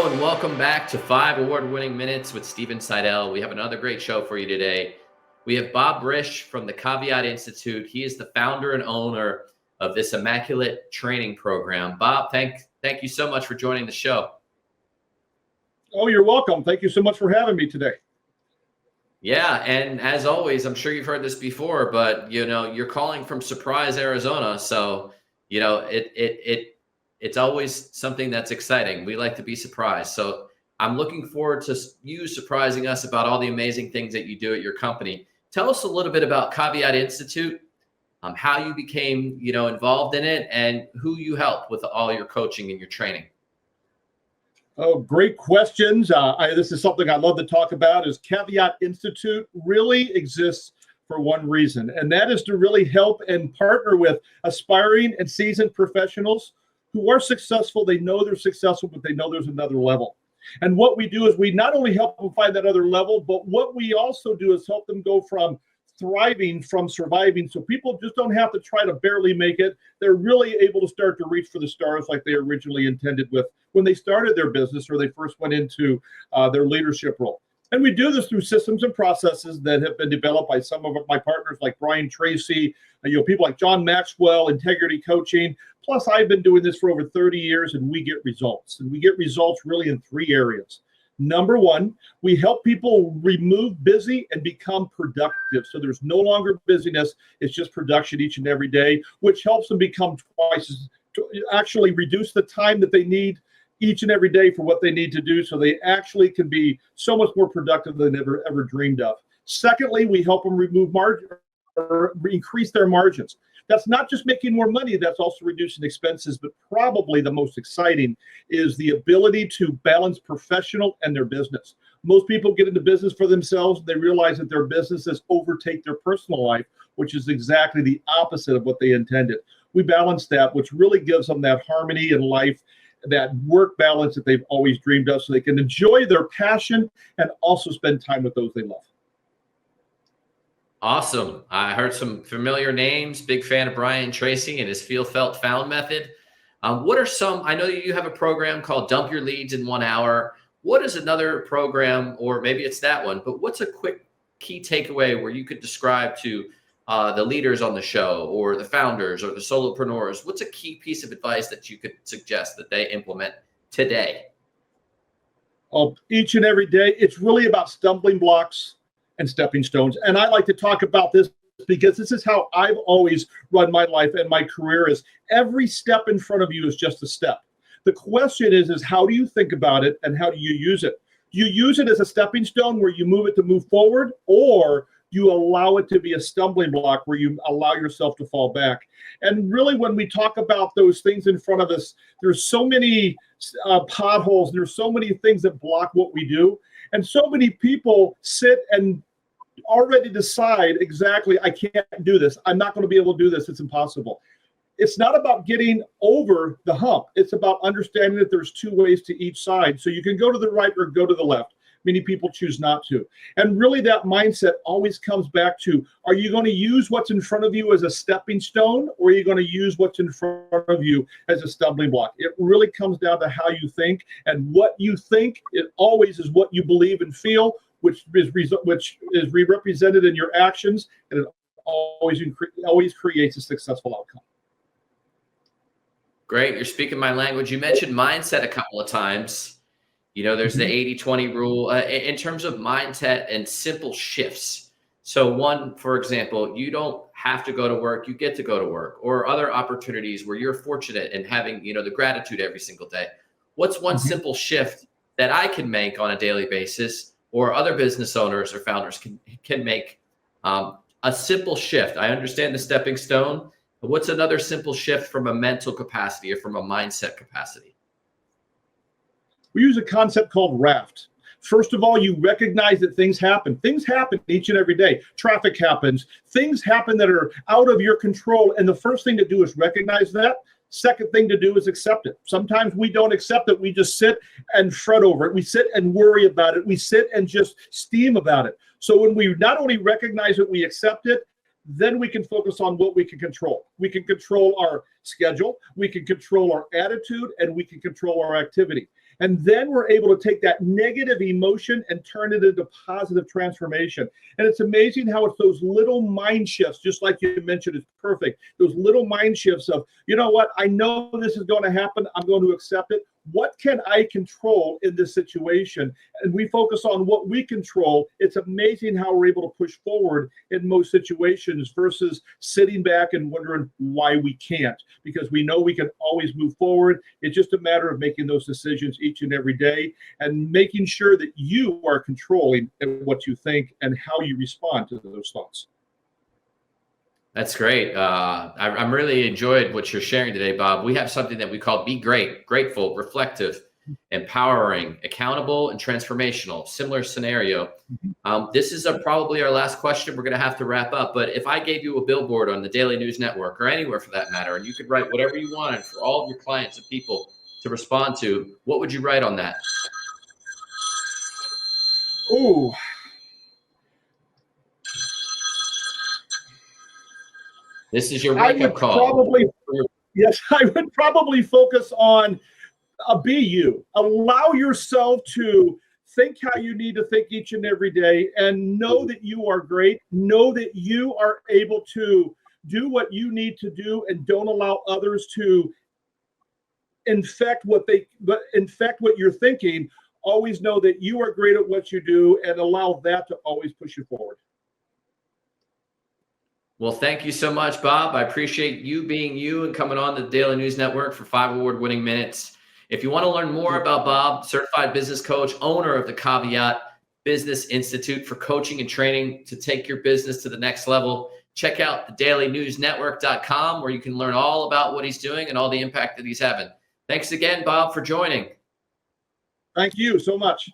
Hello and welcome back to 5 award-winning minutes with Stephen Seidel. We have another great show for you today. We have Bob Reish from the Caveat Institute. He is the founder and owner of this immaculate training program. Bob, thank you so much for joining the show. Oh, you're welcome. Thank you so much for having me today. Yeah, and as always, I'm sure you've heard this before, but you're calling from Surprise, Arizona, so it's always something that's exciting. We like to be surprised. So I'm looking forward to you surprising us about all the amazing things that you do at your company. Tell us a little bit about Caveat Institute, how you became, involved in it, and who you help with all your coaching and your training. Oh, great questions. This is something I love to talk about. Is Caveat Institute really exists for one reason, and that is to really help and partner with aspiring and seasoned professionals who are successful. They know they're successful, but they know there's another level. And what we do is we not only help them find that other level, but what we also do is help them go from thriving from surviving. So people just don't have to try to barely make it. They're really able to start to reach for the stars like they originally intended with when they started their business or they first went into their leadership role. And we do this through systems and processes that have been developed by some of my partners like Brian Tracy, people like John Maxwell, Integrity Coaching. Plus, I've been doing this for over 30 years, and we get results. And we get results really in 3 areas. Number one, we help people remove busy and become productive. So there's no longer busyness. It's just production each and every day, which helps them become actually reduce the time that they need each and every day for what they need to do, so they actually can be so much more productive than they ever dreamed of. Secondly, we help them remove margin or increase their margins. That's not just making more money, that's also reducing expenses, but probably the most exciting is the ability to balance professional and their business. Most people get into business for themselves. They realize that their businesses overtake their personal life, which is exactly the opposite of what they intended. We balance that, which really gives them that harmony in life, that work balance that they've always dreamed of, so they can enjoy their passion and also spend time with those they love. Awesome. I heard some familiar names. Big fan of Brian Tracy and his Feel, Felt, Found method. What are some, I know you have a program called Dump Your Leads in 1 hour. What is another program, or maybe it's that one, but what's a quick key takeaway where you could describe to the leaders on the show or the founders or the solopreneurs? What's a key piece of advice that you could suggest that they implement today? Each and every day, it's really about stumbling blocks and stepping stones. And I like to talk about this because this is how I've always run my life and my career. Is every step in front of you is just a step. The question is how do you think about it and how do you use it? Do you use it as a stepping stone where you move it to move forward, or you allow it to be a stumbling block where you allow yourself to fall back? And really, when we talk about those things in front of us, there's so many potholes, there's so many things that block what we do. And so many people sit and already decide exactly, I can't do this. I'm not going to be able to do this. It's impossible. It's not about getting over the hump. It's about understanding that there's 2 ways to each side. So you can go to the right or go to the left. Many people choose not to. And really that mindset always comes back to, are you going to use what's in front of you as a stepping stone, or are you going to use what's in front of you as a stumbling block? It really comes down to how you think, and what you think, it always is what you believe and feel, which is represented in your actions, and it always creates a successful outcome. Great. You're speaking my language. You mentioned mindset a couple of times. There's the 80-20 rule in terms of mindset and simple shifts. So one, for example, you don't have to go to work, you get to go to work, or other opportunities where you're fortunate in having, the gratitude every single day. What's one simple shift that I can make on a daily basis, or other business owners or founders can make a simple shift? I understand the stepping stone, but what's another simple shift from a mental capacity or from a mindset capacity? We use a concept called RAFT. First of all, you recognize that things happen. Things happen each and every day. Traffic happens. Things happen that are out of your control. And the first thing to do is recognize that. Second thing to do is accept it. Sometimes we don't accept it. We just sit and fret over it. We sit and worry about it. We sit and just steam about it. So when we not only recognize it, we accept it, then we can focus on what we can control. We can control our schedule, we can control our attitude, and we can control our activity. And then we're able to take that negative emotion and turn it into positive transformation. And it's amazing how it's those little mind shifts, just like you mentioned, it's perfect. Those little mind shifts of, you know what, I know this is going to happen. I'm going to accept it. What can I control in this situation? And we focus on what we control. It's amazing how we're able to push forward in most situations versus sitting back and wondering why we can't, because we know we can always move forward. It's just a matter of making those decisions each and every day and making sure that you are controlling what you think and how you respond to those thoughts. That's great. I'm really enjoyed what you're sharing today, Bob. We have something that we call Be Great, grateful, reflective, empowering, accountable, and transformational. Similar scenario. This is probably our last question. We're going to have to wrap up. But if I gave you a billboard on the Daily News Network or anywhere for that matter, and you could write whatever you wanted for all of your clients and people to respond to, what would you write on that? Ooh. This is your wake-up call. Yes, I would probably focus on be you. Allow yourself to think how you need to think each and every day and know that you are great. Know that you are able to do what you need to do and don't allow others to infect what you're thinking. Always know that you are great at what you do and allow that to always push you forward. Well, thank you so much, Bob. I appreciate you being you and coming on the Daily News Network for 5 award-winning minutes. If you want to learn more about Bob, certified business coach, owner of the Caveat Business Institute for coaching and training to take your business to the next level, check out thedailynewsnetwork.com where you can learn all about what he's doing and all the impact that he's having. Thanks again, Bob, for joining. Thank you so much.